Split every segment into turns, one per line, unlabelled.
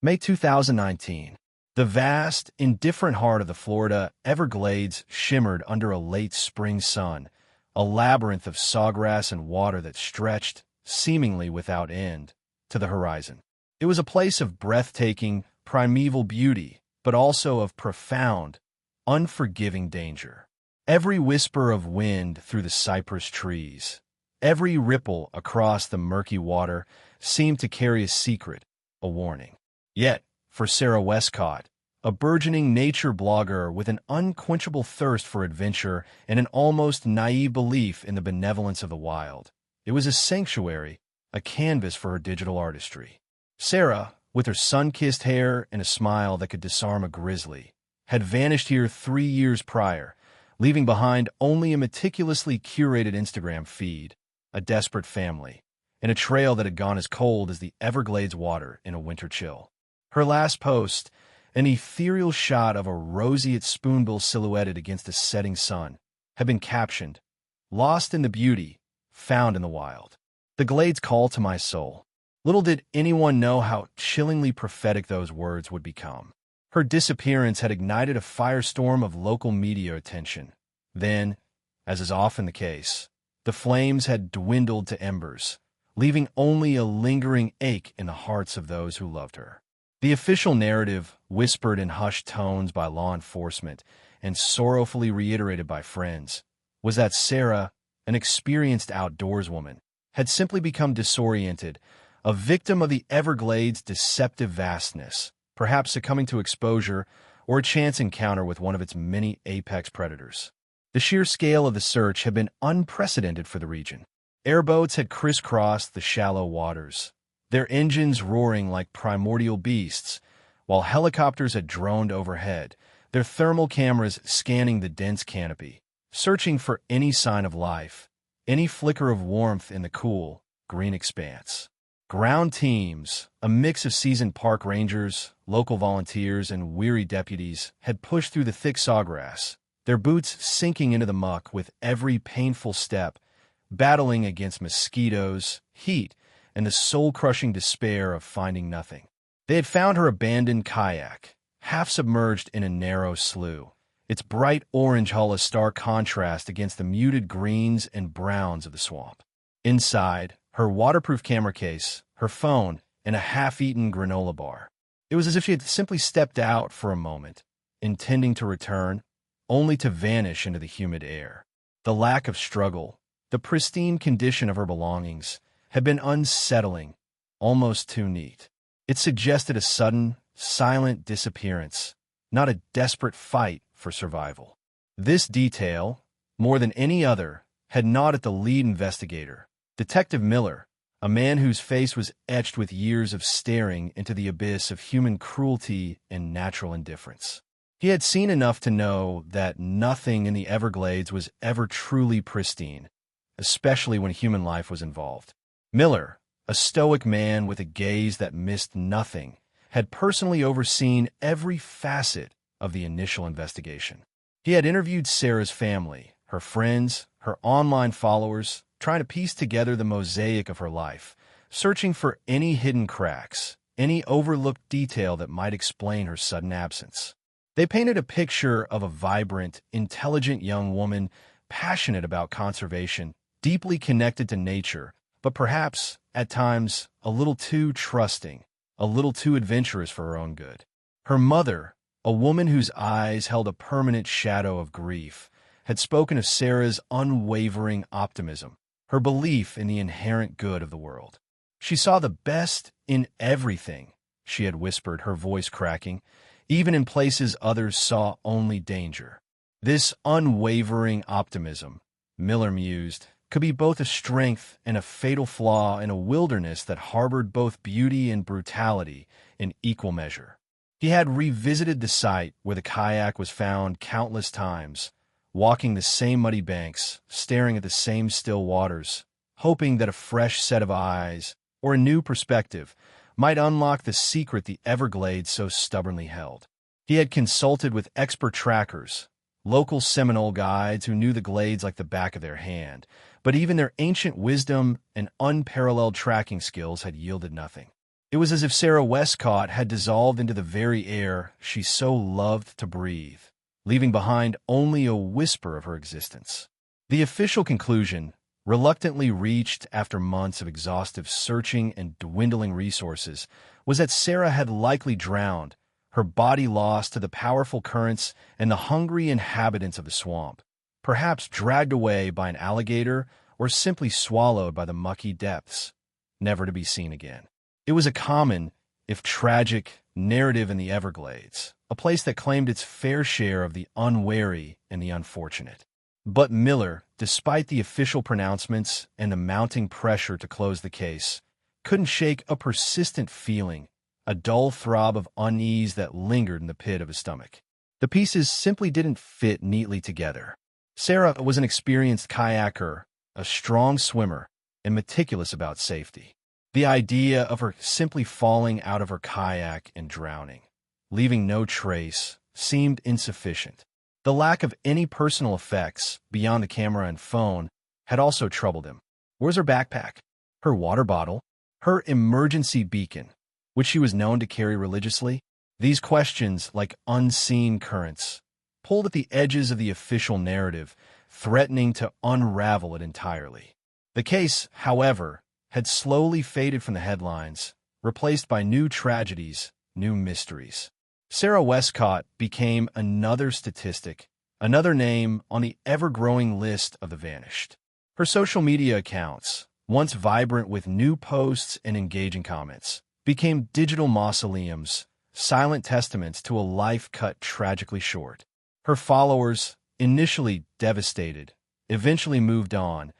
May 2019. The vast, indifferent heart of the Florida Everglades shimmered under a late spring sun, a labyrinth of sawgrass and water that stretched, seemingly without end, to the horizon. It was a place of breathtaking, primeval beauty, but also of profound, unforgiving danger. Every whisper of wind through the cypress trees, every ripple across the murky water seemed to carry a secret, a warning. Yet, for Sarah Westcott, a burgeoning nature blogger with an unquenchable thirst for adventure and an almost naive belief in the benevolence of the wild, it was a sanctuary, a canvas for her digital artistry. Sarah, with her sun-kissed hair and a smile that could disarm a grizzly, had vanished here 3 years prior, leaving behind only a meticulously curated Instagram feed, a desperate family, and a trail that had gone as cold as the Everglades water in a winter chill. Her last post, an ethereal shot of a roseate spoonbill silhouetted against the setting sun, had been captioned, "Lost in the beauty, found in the wild. The glades call to my soul." Little did anyone know how chillingly prophetic those words would become. Her disappearance had ignited a firestorm of local media attention. Then, as is often the case, the flames had dwindled to embers, leaving only a lingering ache in the hearts of those who loved her. The official narrative, whispered in hushed tones by law enforcement and sorrowfully reiterated by friends, was that Sarah, an experienced outdoorswoman, had simply become disoriented, a victim of the Everglades' deceptive vastness, perhaps succumbing to exposure or a chance encounter with one of its many apex predators. The sheer scale of the search had been unprecedented for the region. Airboats had crisscrossed the shallow waters, their engines roaring like primordial beasts, while helicopters had droned overhead, their thermal cameras scanning the dense canopy, searching for any sign of life, any flicker of warmth in the cool, green expanse. Ground teams, a mix of seasoned park rangers, local volunteers, and weary deputies, had pushed through the thick sawgrass, their boots sinking into the muck with every painful step, battling against mosquitoes, heat, and the soul-crushing despair of finding nothing. They had found her abandoned kayak, half submerged in a narrow slough, its bright orange hull a stark contrast against the muted greens and browns of the swamp. Inside, her waterproof camera case, her phone, and a half-eaten granola bar. It was as if she had simply stepped out for a moment, intending to return, only to vanish into the humid air. The lack of struggle, the pristine condition of her belongings, had been unsettling, almost too neat. It suggested a sudden, silent disappearance, not a desperate fight for survival. This detail, more than any other, had gnawed at the lead investigator, Detective Miller, a man whose face was etched with years of staring into the abyss of human cruelty and natural indifference. He had seen enough to know that nothing in the Everglades was ever truly pristine, especially when human life was involved. Miller, a stoic man with a gaze that missed nothing, had personally overseen every facet of the initial investigation. He had interviewed Sarah's family, her friends, her online followers, trying to piece together the mosaic of her life, searching for any hidden cracks, any overlooked detail that might explain her sudden absence. They painted a picture of a vibrant, intelligent young woman, passionate about conservation, deeply connected to nature, but perhaps, at times, a little too trusting, a little too adventurous for her own good. Her mother, a woman whose eyes held a permanent shadow of grief, had spoken of Sarah's unwavering optimism, her belief in the inherent good of the world. She saw the best in everything, she had whispered, her voice cracking, even in places others saw only danger. This unwavering optimism, Miller mused, could be both a strength and a fatal flaw in a wilderness that harbored both beauty and brutality in equal measure. He had revisited the site where the kayak was found countless times, walking the same muddy banks, staring at the same still waters, hoping that a fresh set of eyes, or a new perspective, might unlock the secret the Everglades so stubbornly held. He had consulted with expert trackers, local Seminole guides who knew the glades like the back of their hand, but even their ancient wisdom and unparalleled tracking skills had yielded nothing. It was as if Sarah Westcott had dissolved into the very air she so loved to breathe, leaving behind only a whisper of her existence. The official conclusion, reluctantly reached after months of exhaustive searching and dwindling resources, was that Sarah had likely drowned, her body lost to the powerful currents and the hungry inhabitants of the swamp, perhaps dragged away by an alligator or simply swallowed by the mucky depths, never to be seen again. It was a common, if tragic, narrative in the Everglades, a place that claimed its fair share of the unwary and the unfortunate. But Miller, despite the official pronouncements and the mounting pressure to close the case, couldn't shake a persistent feeling, a dull throb of unease that lingered in the pit of his stomach. The pieces simply didn't fit neatly together. Sarah was an experienced kayaker, a strong swimmer, and meticulous about safety. The idea of her simply falling out of her kayak and drowning, leaving no trace, seemed insufficient. The lack of any personal effects beyond the camera and phone had also troubled him. Where's her backpack? Her water bottle? Her emergency beacon, which she was known to carry religiously? These questions, like unseen currents, pulled at the edges of the official narrative, threatening to unravel it entirely. The case, however, had slowly faded from the headlines, replaced by new tragedies, new mysteries. Sarah Westcott became another statistic, another name on the ever-growing list of the vanished. Her social media accounts, once vibrant with new posts and engaging comments, became digital mausoleums, silent testaments to a life cut tragically short. Her followers, initially devastated, eventually moved on,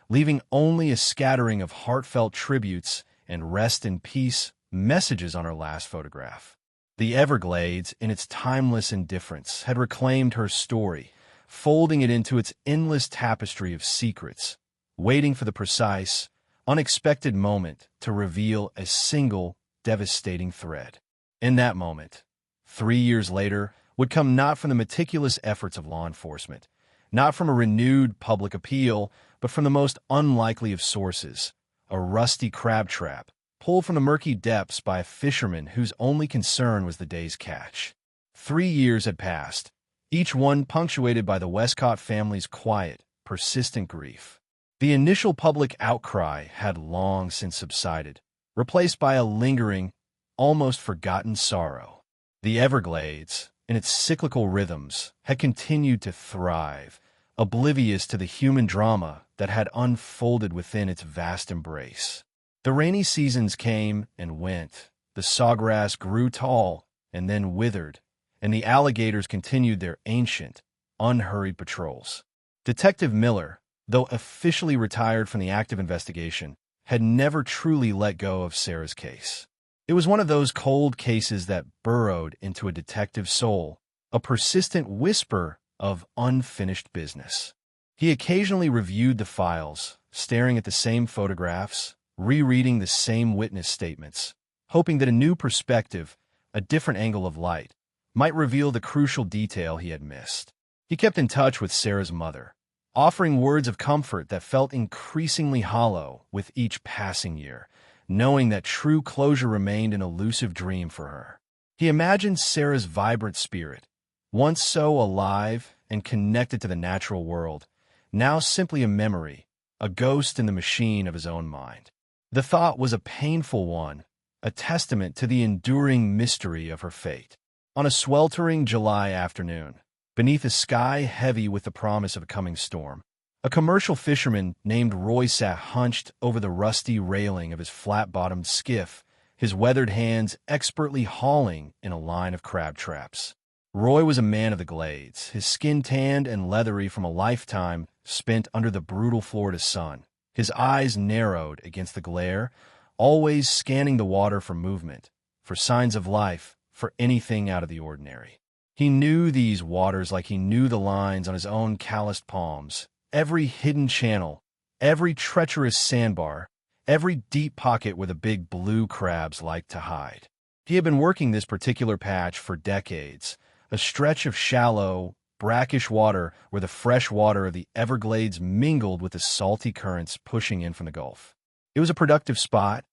leaving only a scattering of heartfelt tributes and rest in peace messages on her last photograph. The Everglades, in its timeless indifference, had reclaimed her story, folding it into its endless tapestry of secrets, waiting for the precise, unexpected moment to reveal a single, devastating thread. In that moment, 3 years later, would come not from the meticulous efforts of law enforcement, not from a renewed public appeal, but from the most unlikely of sources, a rusty crab trap, pulled from the murky depths by a fisherman whose only concern was the day's catch. 3 years had passed, each one punctuated by the Westcott family's quiet, persistent grief. The initial public outcry had long since subsided, replaced by a lingering, almost forgotten sorrow. The Everglades, in its cyclical rhythms, had continued to thrive, oblivious to the human drama that had unfolded within its vast embrace. The rainy seasons came and went, the sawgrass grew tall and then withered, and the alligators continued their ancient, unhurried patrols. Detective Miller, though officially retired from the active investigation, had never truly let go of Sarah's case. It was one of those cold cases that burrowed into a detective's soul, a persistent whisper of unfinished business. He occasionally reviewed the files, staring at the same photographs, rereading the same witness statements, hoping that a new perspective, a different angle of light, might reveal the crucial detail he had missed. He kept in touch with Sarah's mother, offering words of comfort that felt increasingly hollow with each passing year, knowing that true closure remained an elusive dream for her. He imagined Sarah's vibrant spirit, once so alive and connected to the natural world, now simply a memory, a ghost in the machine of his own mind. The thought was a painful one, a testament to the enduring mystery of her fate. On a sweltering July afternoon, beneath a sky heavy with the promise of a coming storm, a commercial fisherman named Roy sat hunched over the rusty railing of his flat-bottomed skiff, his weathered hands expertly hauling in a line of crab traps. Roy was a man of the glades, his skin tanned and leathery from a lifetime spent under the brutal Florida sun, his eyes narrowed against the glare, always scanning the water for movement, for signs of life, for anything out of the ordinary. He knew these waters like he knew the lines on his own calloused palms, every hidden channel, every treacherous sandbar, every deep pocket where the big blue crabs liked to hide. He had been working this particular patch for decades, a stretch of shallow, brackish water where the fresh water of the Everglades mingled with the salty currents pushing in from the Gulf. It was a productive spot,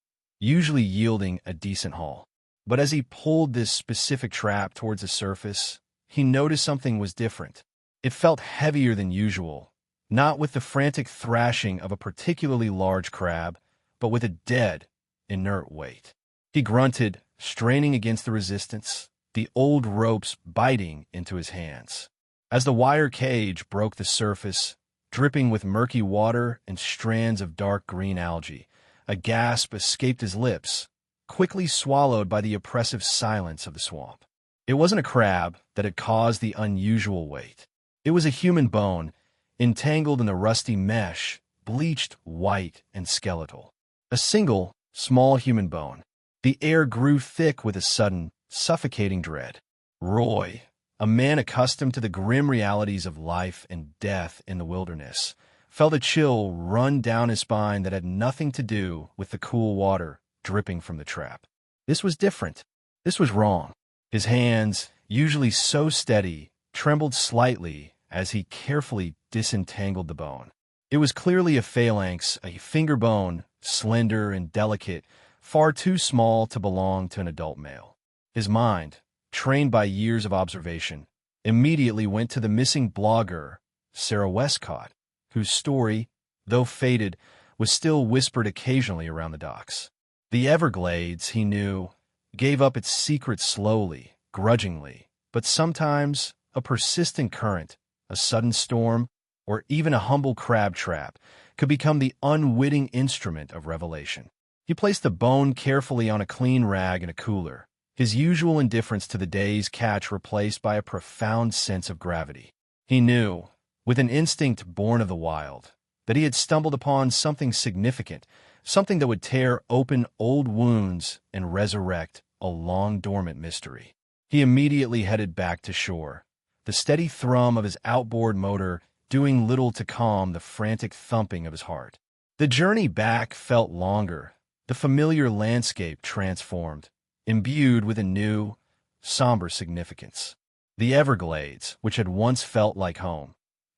usually yielding a decent haul. But as he pulled this specific trap towards the surface, he noticed something was different. It felt heavier than usual, not with the frantic thrashing of a particularly large crab, but with a dead, inert weight. He grunted, straining against the resistance, the old ropes biting into his hands. As the wire cage broke the surface, dripping with murky water and strands of dark green algae, a gasp escaped his lips, quickly swallowed by the oppressive silence of the swamp. It wasn't a crab that had caused the unusual weight. It was a human bone, entangled in the rusty mesh, bleached white and skeletal. A single, small human bone. The air grew thick with a sudden, suffocating dread. Roy, a man accustomed to the grim realities of life and death in the wilderness, felt a chill run down his spine that had nothing to do with the cool water dripping from the trap. This was different. This was wrong. His hands, usually so steady, trembled slightly as he carefully disentangled the bone. It was clearly a phalanx, a finger bone, slender and delicate, far too small to belong to an adult male. His mind, trained by years of observation, immediately went to the missing blogger, Sarah Westcott, whose story, though faded, was still whispered occasionally around the docks. The Everglades, he knew, gave up its secret slowly, grudgingly, but sometimes a persistent current, a sudden storm, or even a humble crab trap could become the unwitting instrument of revelation. He placed the bone carefully on a clean rag in a cooler, his usual indifference to the day's catch replaced by a profound sense of gravity. He knew, with an instinct born of the wild, that he had stumbled upon something significant, something that would tear open old wounds and resurrect a long-dormant mystery. He immediately headed back to shore, the steady thrum of his outboard motor doing little to calm the frantic thumping of his heart. The journey back felt longer, the familiar landscape transformed, imbued with a new, somber significance. The Everglades, which had once felt like home,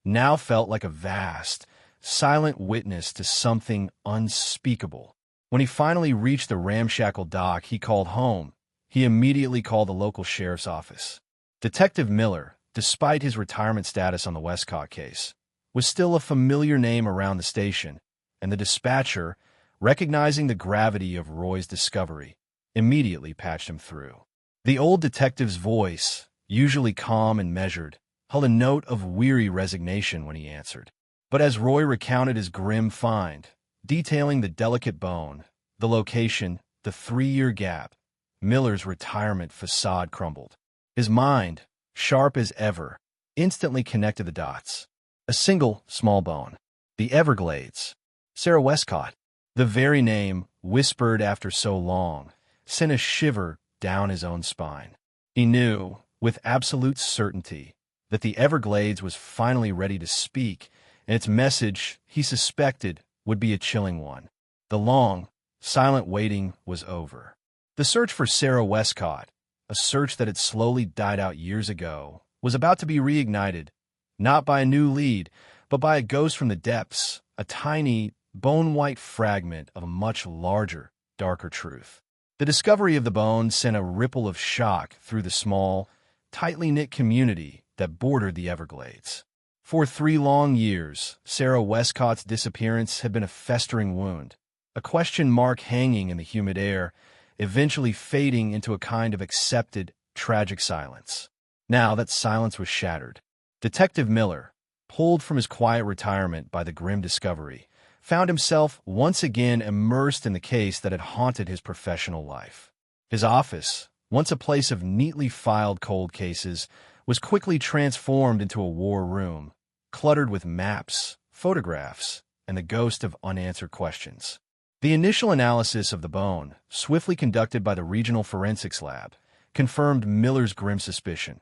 now felt like a vast, silent witness to something unspeakable. When he finally reached the ramshackle dock he called home, he immediately called the local sheriff's office. Detective Miller, despite his retirement status on the Westcott case, was still a familiar name around the station, and the dispatcher, recognizing the gravity of Roy's discovery, immediately patched him through. The old detective's voice, usually calm and measured, held a note of weary resignation when he answered. But as Roy recounted his grim find, detailing the delicate bone, the location, the 3-year gap, Miller's retirement facade crumbled. His mind, sharp as ever, instantly connected the dots. A single, small bone. The Everglades. Sarah Westcott. The very name, whispered after so long, sent a shiver down his own spine. He knew, with absolute certainty, that the Everglades was finally ready to speak, and its message, he suspected, would be a chilling one. The long, silent waiting was over. The search for Sarah Westcott, a search that had slowly died out years ago, was about to be reignited, not by a new lead, but by a ghost from the depths, a tiny, bone-white fragment of a much larger, darker truth. The discovery of the bone sent a ripple of shock through the small, tightly knit community that bordered the Everglades. For 3 long years, Sarah Westcott's disappearance had been a festering wound, a question mark hanging in the humid air, eventually fading into a kind of accepted, tragic silence. Now that silence was shattered. Detective Miller, pulled from his quiet retirement by the grim discovery, found himself once again immersed in the case that had haunted his professional life. His office, once a place of neatly filed cold cases, was quickly transformed into a war room, cluttered with maps, photographs, and the ghost of unanswered questions. The initial analysis of the bone, swiftly conducted by the regional forensics lab, confirmed Miller's grim suspicion.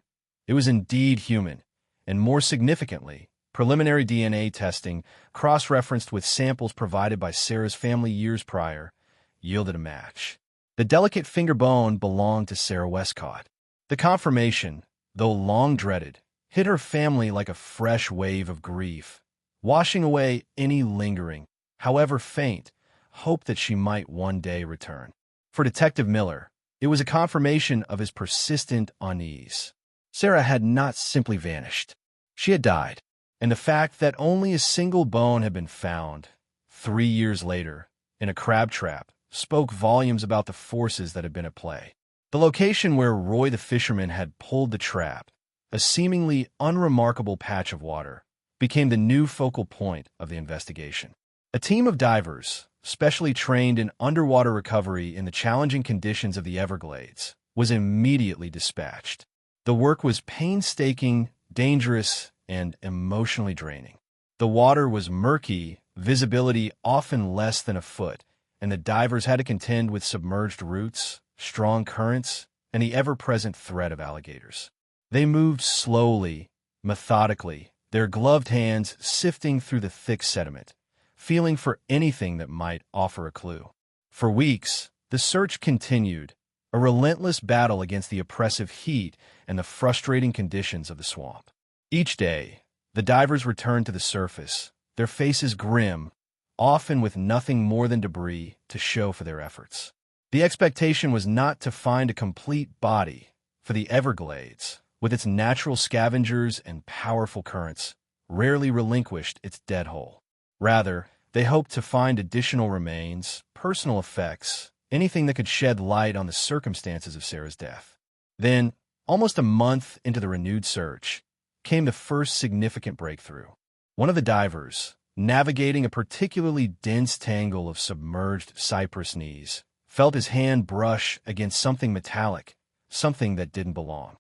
It was indeed human, and more significantly, preliminary DNA testing, cross-referenced with samples provided by Sarah's family years prior, yielded a match. The delicate finger bone belonged to Sarah Westcott. The confirmation, though long dreaded, hit her family like a fresh wave of grief, washing away any lingering, however faint, hope that she might one day return. For Detective Miller, it was a confirmation of his persistent unease. Sarah had not simply vanished. She had died, and the fact that only a single bone had been found 3 years later in a crab trap spoke volumes about the forces that had been at play. The location where Roy the fisherman had pulled the trap, a seemingly unremarkable patch of water, became the new focal point of the investigation. A team of divers, specially trained in underwater recovery in the challenging conditions of the Everglades, was immediately dispatched. The work was painstaking, dangerous, and emotionally draining. The water was murky, visibility often less than a foot, and the divers had to contend with submerged roots, strong currents, and the ever-present threat of alligators. They moved slowly, methodically, their gloved hands sifting through the thick sediment, feeling for anything that might offer a clue. For weeks, the search continued, a relentless battle against the oppressive heat and the frustrating conditions of the swamp. Each day, the divers returned to the surface, their faces grim, often with nothing more than debris to show for their efforts. The expectation was not to find a complete body, for the Everglades, with its natural scavengers and powerful currents, rarely relinquished its dead hole. Rather, they hoped to find additional remains, personal effects, anything that could shed light on the circumstances of Sarah's death. Then, almost a month into the renewed search, came the first significant breakthrough. One of the divers, navigating a particularly dense tangle of submerged cypress knees, felt his hand brush against something metallic, something that didn't belong.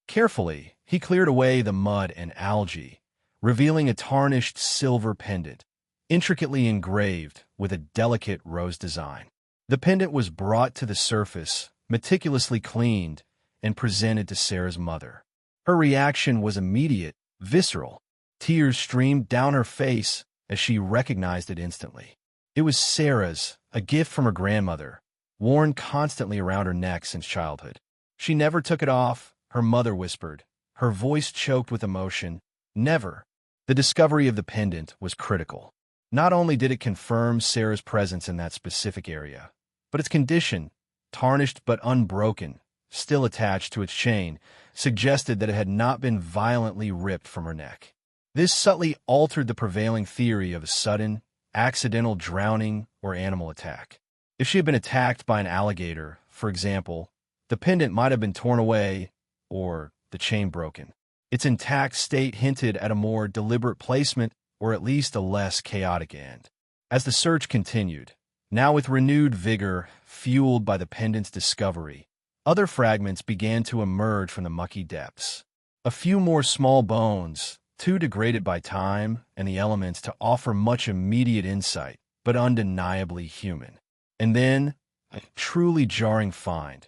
Carefully, he cleared away the mud and algae, revealing a tarnished silver pendant, intricately engraved with a delicate rose design. The pendant was brought to the surface, meticulously cleaned, and presented to Sarah's mother. Her reaction was immediate, visceral. Tears streamed down her face as she recognized it instantly. It was Sarah's, a gift from her grandmother, worn constantly around her neck since childhood. She never took it off, her mother whispered, her voice choked with emotion. Never. The discovery of the pendant was critical. Not only did it confirm Sarah's presence in that specific area, but its condition, tarnished but unbroken, still attached to its chain, suggested that it had not been violently ripped from her neck. This subtly altered the prevailing theory of a sudden, accidental drowning or animal attack. If she had been attacked by an alligator, for example, the pendant might have been torn away or the chain broken. Its intact state hinted at a more deliberate placement or at least a less chaotic end. As the search continued, now with renewed vigor, fueled by the pendant's discovery, other fragments began to emerge from the mucky depths. A few more small bones, too degraded by time and the elements to offer much immediate insight, but undeniably human. And then, a truly jarring find.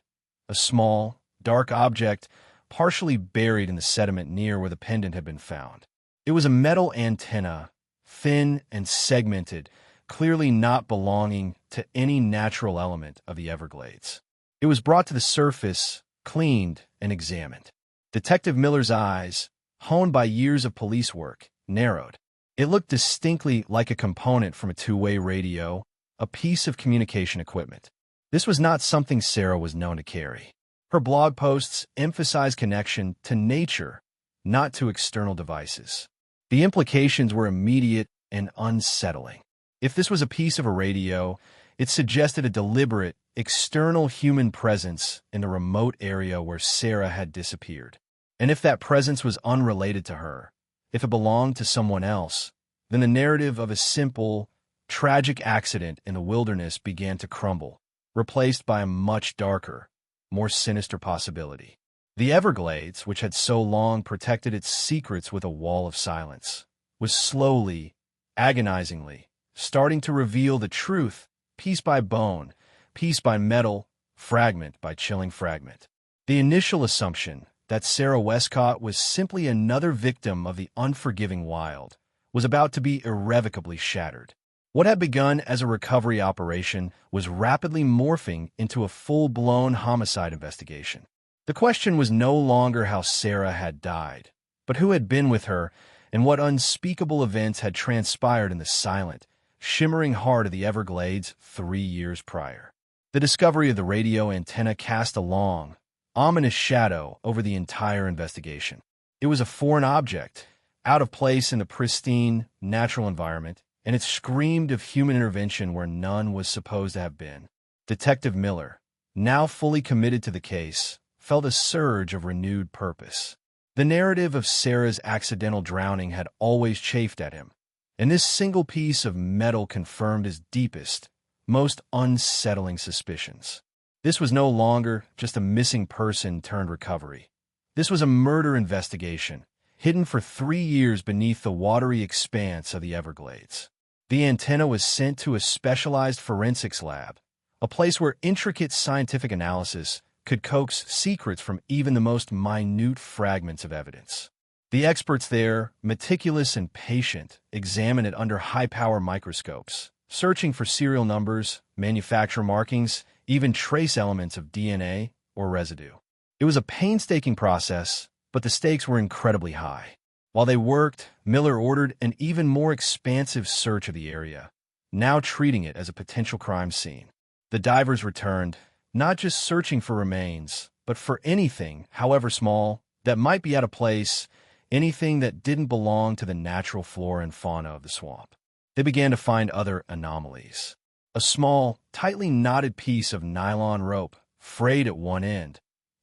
A small, dark object partially buried in the sediment near where the pendant had been found. It was a metal antenna, thin and segmented, clearly not belonging to any natural element of the Everglades. It was brought to the surface, cleaned, and examined. Detective Miller's eyes, honed by years of police work, narrowed. It looked distinctly like a component from a two-way radio, a piece of communication equipment. This was not something Sarah was known to carry. Her blog posts emphasized connection to nature, not to external devices. The implications were immediate and unsettling. If this was a piece of a radio, it suggested a deliberate, external human presence in the remote area where Sarah had disappeared. And if that presence was unrelated to her, if it belonged to someone else, then the narrative of a simple, tragic accident in the wilderness began to crumble, replaced by a much darker, more sinister possibility. The Everglades, which had so long protected its secrets with a wall of silence, was slowly, agonizingly, starting to reveal the truth, piece by bone, piece by metal, fragment by chilling fragment. The initial assumption that Sarah Westcott was simply another victim of the unforgiving wild was about to be irrevocably shattered. What had begun as a recovery operation was rapidly morphing into a full-blown homicide investigation. The question was no longer how Sarah had died, but who had been with her and what unspeakable events had transpired in the silent, shimmering heart of the Everglades 3 years prior. The discovery of the radio antenna cast a long, ominous shadow over the entire investigation. It was a foreign object, out of place in the pristine, natural environment, and it screamed of human intervention where none was supposed to have been. Detective Miller, now fully committed to the case, felt a surge of renewed purpose. The narrative of Sarah's accidental drowning had always chafed at him, and this single piece of metal confirmed his deepest, most unsettling suspicions. This was no longer just a missing person turned recovery. This was a murder investigation, hidden for 3 years beneath the watery expanse of the Everglades. The antenna was sent to a specialized forensics lab, a place where intricate scientific analysis could coax secrets from even the most minute fragments of evidence. The experts there, meticulous and patient, examined it under high-power microscopes, searching for serial numbers, manufacturer markings, even trace elements of DNA or residue. It was a painstaking process, but the stakes were incredibly high. While they worked, Miller ordered an even more expansive search of the area, now treating it as a potential crime scene. The divers returned, not just searching for remains, but for anything, however small, that might be out of place, anything that didn't belong to the natural flora and fauna of the swamp. They began to find other anomalies. A small, tightly knotted piece of nylon rope, frayed at one end,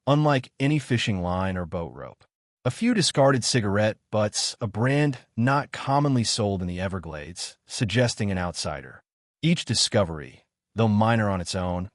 unlike any fishing line or boat rope. A few discarded cigarette butts, a brand not commonly sold in the Everglades, suggesting an outsider. Each discovery, though minor on its own,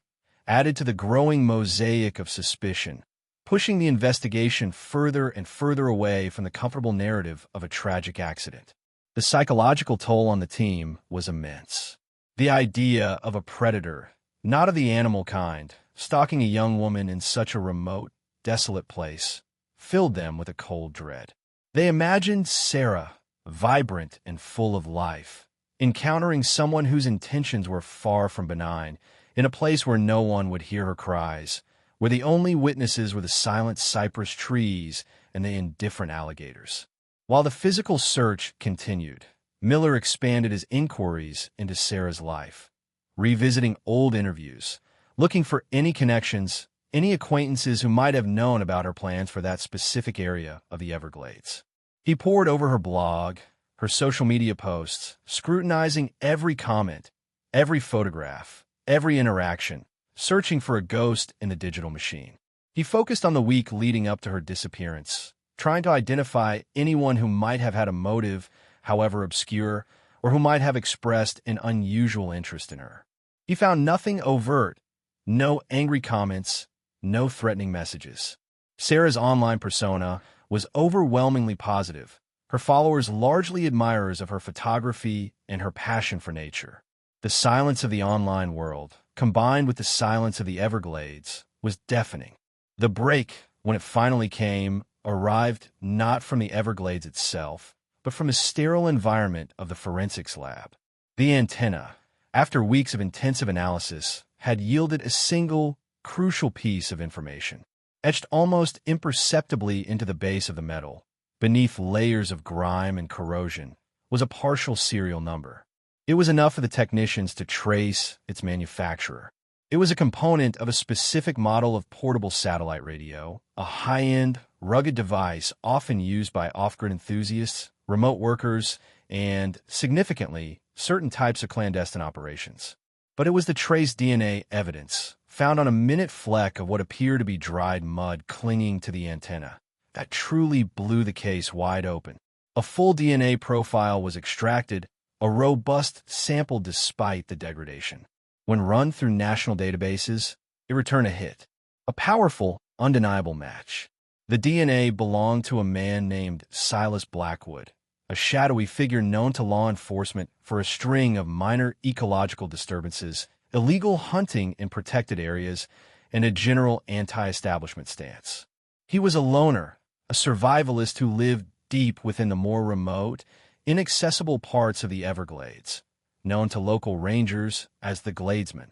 added to the growing mosaic of suspicion, pushing the investigation further and further away from the comfortable narrative of a tragic accident. The psychological toll on the team was immense. The idea of a predator, not of the animal kind, stalking a young woman in such a remote, desolate place, filled them with a cold dread. They imagined Sarah, vibrant and full of life, encountering someone whose intentions were far from benign, in a place where no one would hear her cries, where the only witnesses were the silent cypress trees and the indifferent alligators. While the physical search continued, Miller expanded his inquiries into Sarah's life, revisiting old interviews, looking for any connections, any acquaintances who might have known about her plans for that specific area of the Everglades. He pored over her blog, her social media posts, scrutinizing every comment, every photograph, every interaction, searching for a ghost in the digital machine. He focused on the week leading up to her disappearance, trying to identify anyone who might have had a motive, however obscure, or who might have expressed an unusual interest in her. He found nothing overt, no angry comments, no threatening messages. Sarah's online persona was overwhelmingly positive, her followers largely admirers of her photography and her passion for nature. The silence of the online world, combined with the silence of the Everglades, was deafening. The break, when it finally came, arrived not from the Everglades itself, but from the sterile environment of the forensics lab. The antenna, after weeks of intensive analysis, had yielded a single, crucial piece of information. Etched almost imperceptibly into the base of the metal, beneath layers of grime and corrosion, was a partial serial number. It was enough for the technicians to trace its manufacturer. It was a component of a specific model of portable satellite radio, a high-end, rugged device often used by off-grid enthusiasts, remote workers, and, significantly, certain types of clandestine operations. But it was the trace DNA evidence, found on a minute fleck of what appeared to be dried mud clinging to the antenna, that truly blew the case wide open. A full DNA profile was extracted, a robust sample despite the degradation. When run through national databases, it returned a hit, a powerful, undeniable match. The DNA belonged to a man named Silas Blackwood, a shadowy figure known to law enforcement for a string of minor ecological disturbances, illegal hunting in protected areas, and a general anti-establishment stance. He was a loner, a survivalist who lived deep within the more remote, inaccessible parts of the Everglades, known to local rangers as the Gladesman,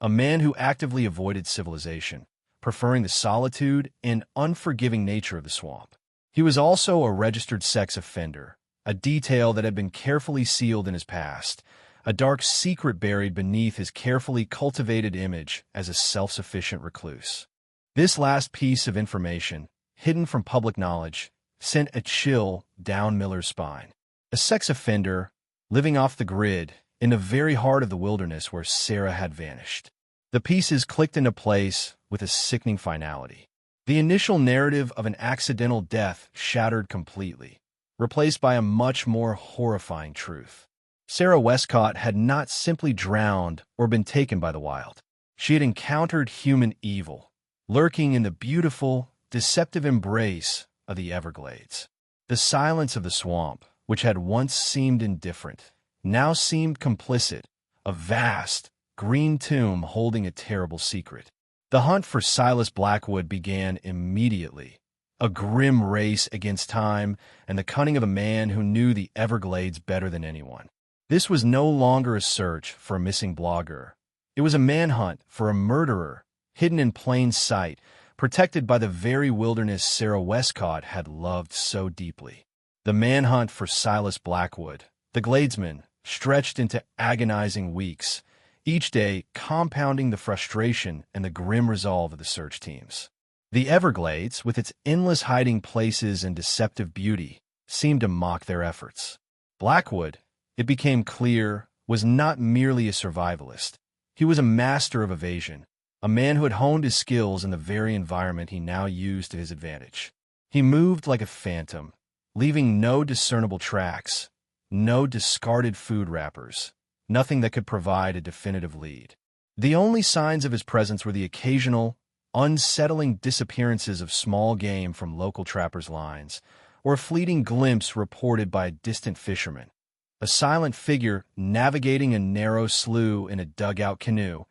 a man who actively avoided civilization, preferring the solitude and unforgiving nature of the swamp. He was also a registered sex offender, a detail that had been carefully sealed in his past, a dark secret buried beneath his carefully cultivated image as a self-sufficient recluse. This last piece of information, hidden from public knowledge, sent a chill down Miller's spine. A sex offender, living off the grid, in the very heart of the wilderness where Sarah had vanished. The pieces clicked into place with a sickening finality. The initial narrative of an accidental death shattered completely, replaced by a much more horrifying truth. Sarah Westcott had not simply drowned or been taken by the wild. She had encountered human evil, lurking in the beautiful, deceptive embrace of the Everglades. The silence of the swamp, which had once seemed indifferent, now seemed complicit, a vast, green tomb holding a terrible secret. The hunt for Silas Blackwood began immediately, a grim race against time and the cunning of a man who knew the Everglades better than anyone. This was no longer a search for a missing blogger. It was a manhunt for a murderer, hidden in plain sight, protected by the very wilderness Sarah Westcott had loved so deeply. The manhunt for Silas Blackwood, the Gladesman, stretched into agonizing weeks, each day compounding the frustration and the grim resolve of the search teams. The Everglades, with its endless hiding places and deceptive beauty, seemed to mock their efforts. Blackwood, it became clear, was not merely a survivalist. He was a master of evasion, a man who had honed his skills in the very environment he now used to his advantage. He moved like a phantom, leaving no discernible tracks, no discarded food wrappers, nothing that could provide a definitive lead. The only signs of his presence were the occasional, unsettling disappearances of small game from local trappers' lines, or a fleeting glimpse reported by a distant fisherman. A silent figure navigating a narrow slough in a dugout canoe,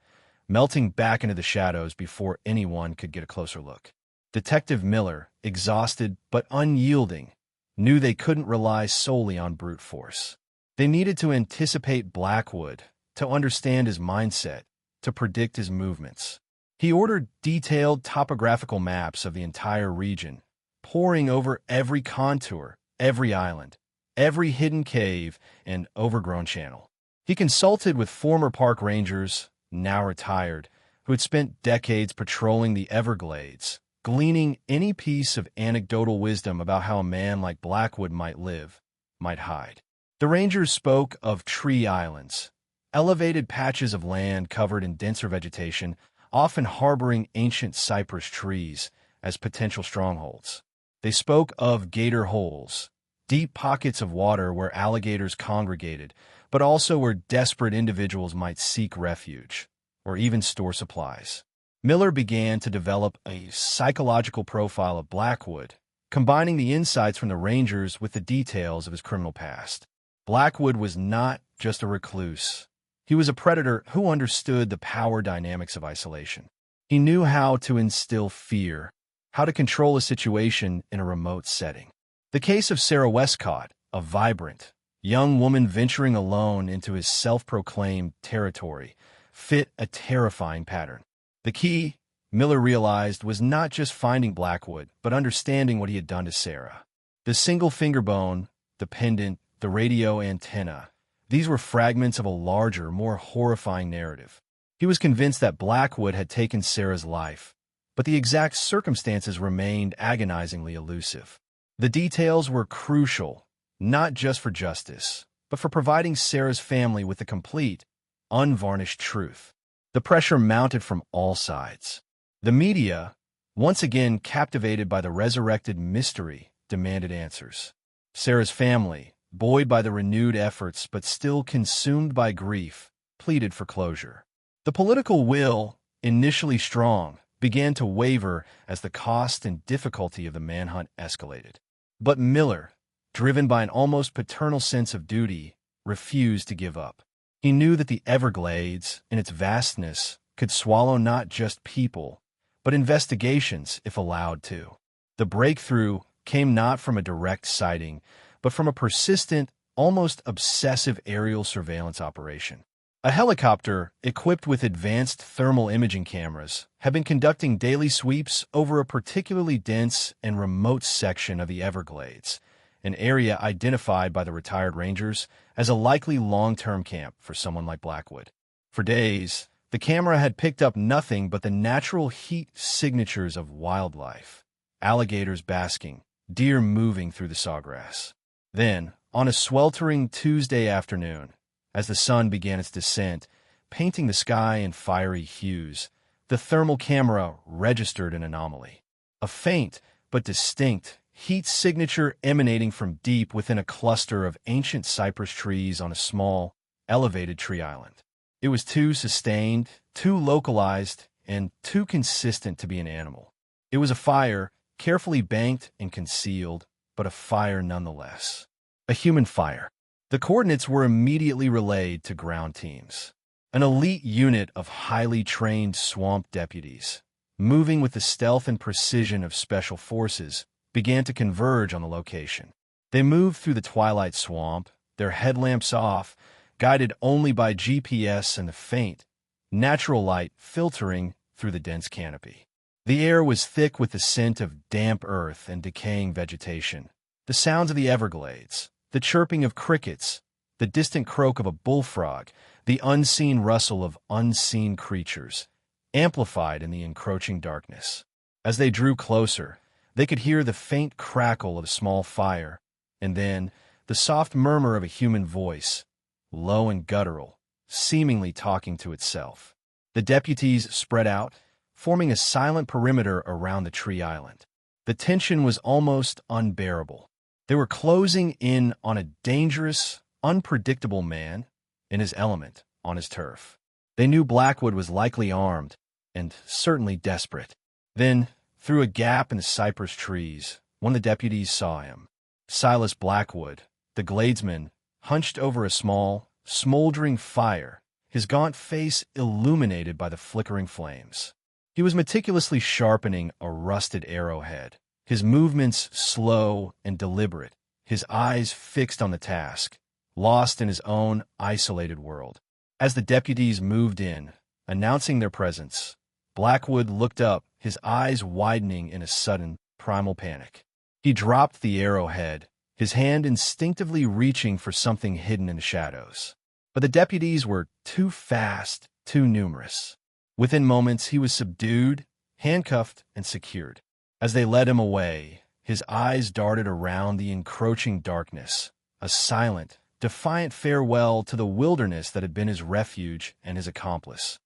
melting back into the shadows before anyone could get a closer look. Detective Miller, exhausted but unyielding, knew they couldn't rely solely on brute force. They needed to anticipate Blackwood, to understand his mindset, to predict his movements. He ordered detailed topographical maps of the entire region, poring over every contour, every island, every hidden cave and overgrown channel. He consulted with former park rangers, now retired, who had spent decades patrolling the Everglades, gleaning any piece of anecdotal wisdom about how a man like Blackwood might live, might hide. The rangers spoke of tree islands, elevated patches of land covered in denser vegetation, often harboring ancient cypress trees as potential strongholds. They spoke of gator holes, deep pockets of water where alligators congregated, but also where desperate individuals might seek refuge, or even store supplies. Miller began to develop a psychological profile of Blackwood, combining the insights from the rangers with the details of his criminal past. Blackwood was not just a recluse. He was a predator who understood the power dynamics of isolation. He knew how to instill fear, how to control a situation in a remote setting. The case of Sarah Westcott, a vibrant, young woman venturing alone into his self-proclaimed territory, fit a terrifying pattern. The key, Miller realized, was not just finding Blackwood, but understanding what he had done to Sarah. The single finger bone, the pendant, the radio antenna, these were fragments of a larger, more horrifying narrative. He was convinced that Blackwood had taken Sarah's life, but the exact circumstances remained agonizingly elusive. The details were crucial, not just for justice, but for providing Sarah's family with the complete, unvarnished truth. The pressure mounted from all sides. The media, once again captivated by the resurrected mystery, demanded answers. Sarah's family, buoyed by the renewed efforts but still consumed by grief, pleaded for closure. The political will, initially strong, began to waver as the cost and difficulty of the manhunt escalated. But Miller, driven by an almost paternal sense of duty, refused to give up. He knew that the Everglades, in its vastness, could swallow not just people, but investigations if allowed to. The breakthrough came not from a direct sighting, but from a persistent, almost obsessive aerial surveillance operation. A helicopter, equipped with advanced thermal imaging cameras, had been conducting daily sweeps over a particularly dense and remote section of the Everglades, an area identified by the retired rangers as a likely long-term camp for someone like Blackwood. For days, the camera had picked up nothing but the natural heat signatures of wildlife: alligators basking, deer moving through the sawgrass. Then, on a sweltering Tuesday afternoon, as the sun began its descent, painting the sky in fiery hues, the thermal camera registered an anomaly. A faint but distinct heat signature emanating from deep within a cluster of ancient cypress trees on a small, elevated tree island. It was too sustained, too localized, and too consistent to be an animal. It was a fire, carefully banked and concealed, but a fire nonetheless. A human fire. The coordinates were immediately relayed to ground teams. An elite unit of highly trained swamp deputies, moving with the stealth and precision of special forces, began to converge on the location. They moved through the twilight swamp, their headlamps off, guided only by GPS and the faint, natural light filtering through the dense canopy. The air was thick with the scent of damp earth and decaying vegetation, the sounds of the Everglades, the chirping of crickets, the distant croak of a bullfrog, the unseen rustle of unseen creatures, amplified in the encroaching darkness. As they drew closer, they could hear the faint crackle of a small fire, and then the soft murmur of a human voice, low and guttural, seemingly talking to itself. The deputies spread out, forming a silent perimeter around the tree island. The tension was almost unbearable. They were closing in on a dangerous, unpredictable man in his element on his turf. They knew Blackwood was likely armed and certainly desperate. Then, through a gap in the cypress trees, one of the deputies saw him. Silas Blackwood, the gladesman, hunched over a small, smoldering fire, his gaunt face illuminated by the flickering flames. He was meticulously sharpening a rusted arrowhead, his movements slow and deliberate, his eyes fixed on the task, lost in his own isolated world. As the deputies moved in, announcing their presence, Blackwood looked up, his eyes widening in a sudden, primal panic. He dropped the arrowhead, his hand instinctively reaching for something hidden in the shadows. But the deputies were too fast, too numerous. Within moments, he was subdued, handcuffed, and secured. As they led him away, his eyes darted around the encroaching darkness, a silent, defiant farewell to the wilderness that had been his refuge and his accomplice.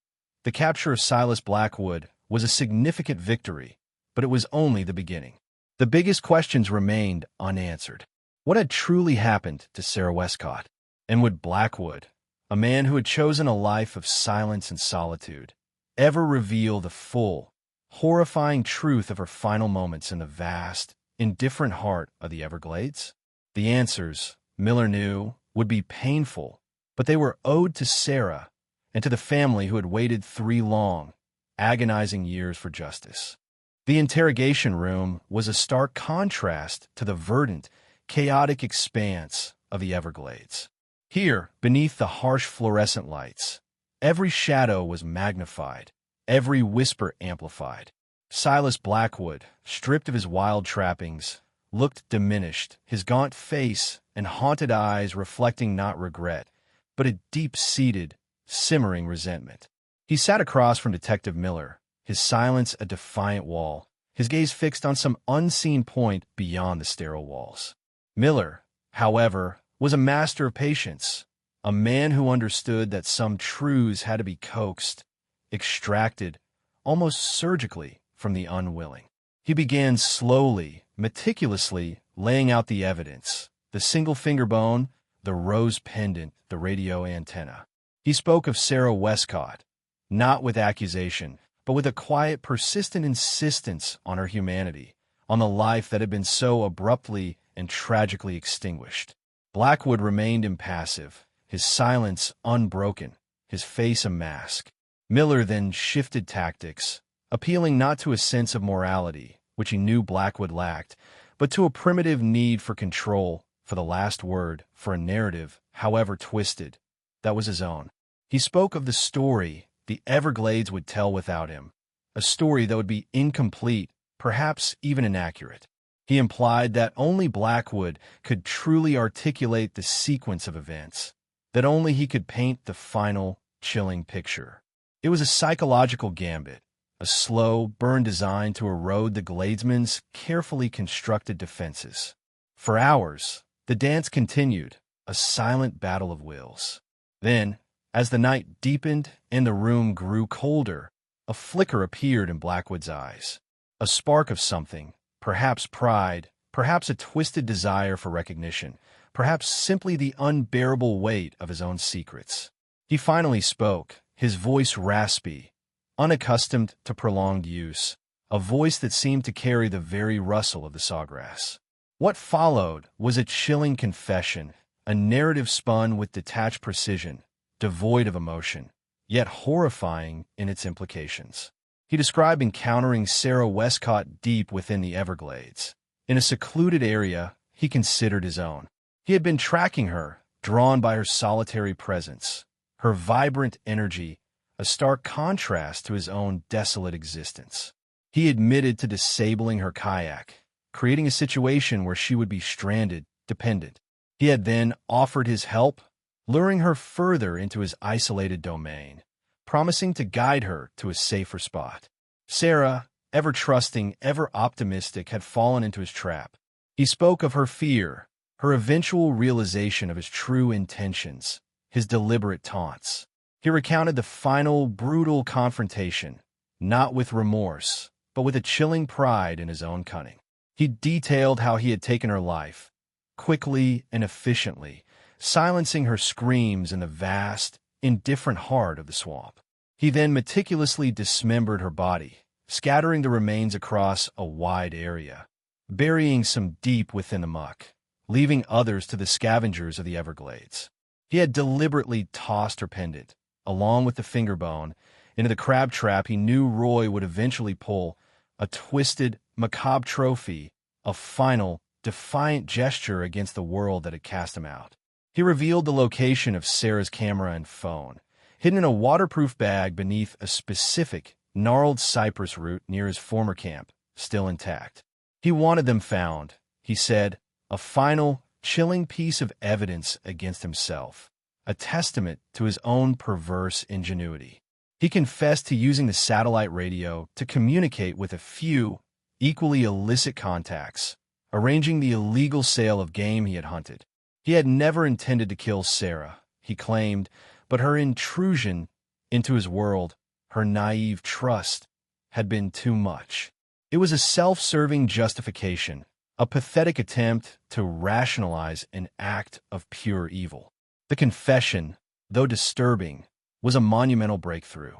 The capture of Silas Blackwood was a significant victory, but it was only the beginning. The biggest questions remained unanswered. What had truly happened to Sarah Westcott? And would Blackwood, a man who had chosen a life of silence and solitude, ever reveal the full, horrifying truth of her final moments in the vast, indifferent heart of the Everglades? The answers, Miller knew, would be painful, but they were owed to Sarah and to the family who had waited 3 long, agonizing years for justice. The interrogation room was a stark contrast to the verdant, chaotic expanse of the Everglades. Here, beneath the harsh fluorescent lights, every shadow was magnified, every whisper amplified. Silas Blackwood, stripped of his wild trappings, looked diminished, his gaunt face and haunted eyes reflecting not regret, but a deep-seated, simmering resentment. He sat across from Detective Miller, his silence a defiant wall, his gaze fixed on some unseen point beyond the sterile walls. Miller, however, was a master of patience, a man who understood that some truths had to be coaxed, extracted, almost surgically, from the unwilling. He began slowly, meticulously laying out the evidence: the single finger bone, the rose pendant, the radio antenna. He spoke of Sarah Westcott, not with accusation, but with a quiet, persistent insistence on her humanity, on the life that had been so abruptly and tragically extinguished. Blackwood remained impassive, his silence unbroken, his face a mask. Miller then shifted tactics, appealing not to a sense of morality, which he knew Blackwood lacked, but to a primitive need for control, for the last word, for a narrative, however twisted, that was his own. He spoke of the story the Everglades would tell without him, a story that would be incomplete, perhaps even inaccurate. He implied that only Blackwood could truly articulate the sequence of events, that only he could paint the final, chilling picture. It was a psychological gambit, a slow burn designed to erode the Gladesman's carefully constructed defenses. For hours, the dance continued, a silent battle of wills. Then, as the night deepened and the room grew colder, a flicker appeared in Blackwood's eyes. A spark of something, perhaps pride, perhaps a twisted desire for recognition, perhaps simply the unbearable weight of his own secrets. He finally spoke, his voice raspy, unaccustomed to prolonged use, a voice that seemed to carry the very rustle of the sawgrass. What followed was a chilling confession, a narrative spun with detached precision, devoid of emotion, yet horrifying in its implications. He described encountering Sarah Westcott deep within the Everglades, in a secluded area he considered his own. He had been tracking her, drawn by her solitary presence, her vibrant energy, a stark contrast to his own desolate existence. He admitted to disabling her kayak, creating a situation where she would be stranded, dependent. He had then offered his help, luring her further into his isolated domain, promising to guide her to a safer spot. Sarah, ever trusting, ever optimistic, had fallen into his trap. He spoke of her fear, her eventual realization of his true intentions, his deliberate taunts. He recounted the final, brutal confrontation, not with remorse, but with a chilling pride in his own cunning. He detailed how he had taken her life, quickly and efficiently, silencing her screams in the vast, indifferent heart of the swamp. He then meticulously dismembered her body, scattering the remains across a wide area, burying some deep within the muck, leaving others to the scavengers of the Everglades. He had deliberately tossed her pendant, along with the finger bone, into the crab trap he knew Roy would eventually pull, a twisted, macabre trophy, a final, defiant gesture against the world that had cast him out. He revealed the location of Sarah's camera and phone, hidden in a waterproof bag beneath a specific, gnarled cypress root near his former camp, still intact. He wanted them found, he said, a final, chilling piece of evidence against himself, a testament to his own perverse ingenuity. He confessed to using the satellite radio to communicate with a few, equally illicit contacts, arranging the illegal sale of game he had hunted. He had never intended to kill Sarah, he claimed, but her intrusion into his world, her naive trust, had been too much. It was a self-serving justification, a pathetic attempt to rationalize an act of pure evil. The confession, though disturbing, was a monumental breakthrough.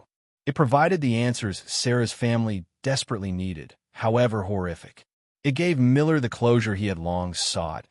It provided the answers Sarah's family desperately needed, however horrific. It gave Miller the closure he had long sought,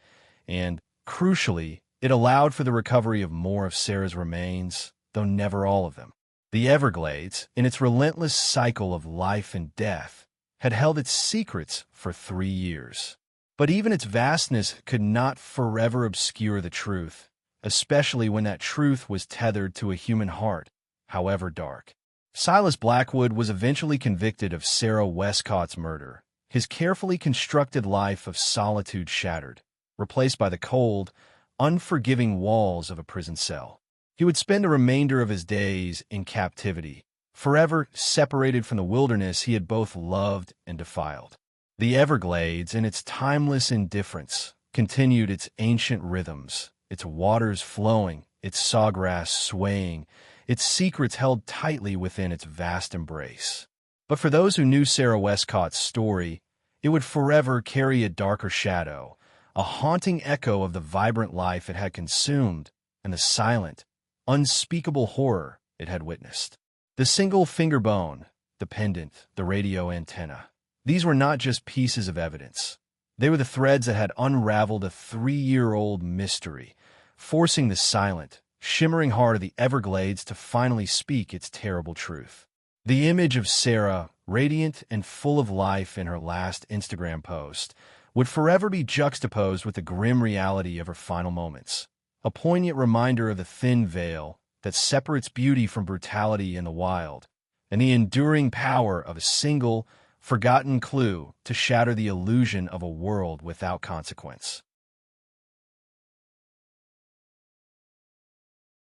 and, crucially, it allowed for the recovery of more of Sarah's remains, though never all of them. The Everglades, in its relentless cycle of life and death, had held its secrets for 3 years. But even its vastness could not forever obscure the truth, especially when that truth was tethered to a human heart, however dark. Silas Blackwood was eventually convicted of Sarah Westcott's murder, his carefully constructed life of solitude shattered, replaced by the cold, unforgiving walls of a prison cell. He would spend the remainder of his days in captivity, forever separated from the wilderness he had both loved and defiled. The Everglades, in its timeless indifference, continued its ancient rhythms, its waters flowing, its sawgrass swaying, its secrets held tightly within its vast embrace. But for those who knew Sarah Westcott's story, it would forever carry a darker shadow, a haunting echo of the vibrant life it had consumed and the silent, unspeakable horror it had witnessed. The single finger bone, the pendant, the radio antenna, these were not just pieces of evidence. They were the threads that had unraveled a 3-year-old mystery, forcing the silent, shimmering heart of the Everglades to finally speak its terrible truth. The image of Sarah, radiant and full of life in her last Instagram post, would forever be juxtaposed with the grim reality of her final moments, a poignant reminder of the thin veil that separates beauty from brutality in the wild, and the enduring power of a single, forgotten clue to shatter the illusion of a world without consequence.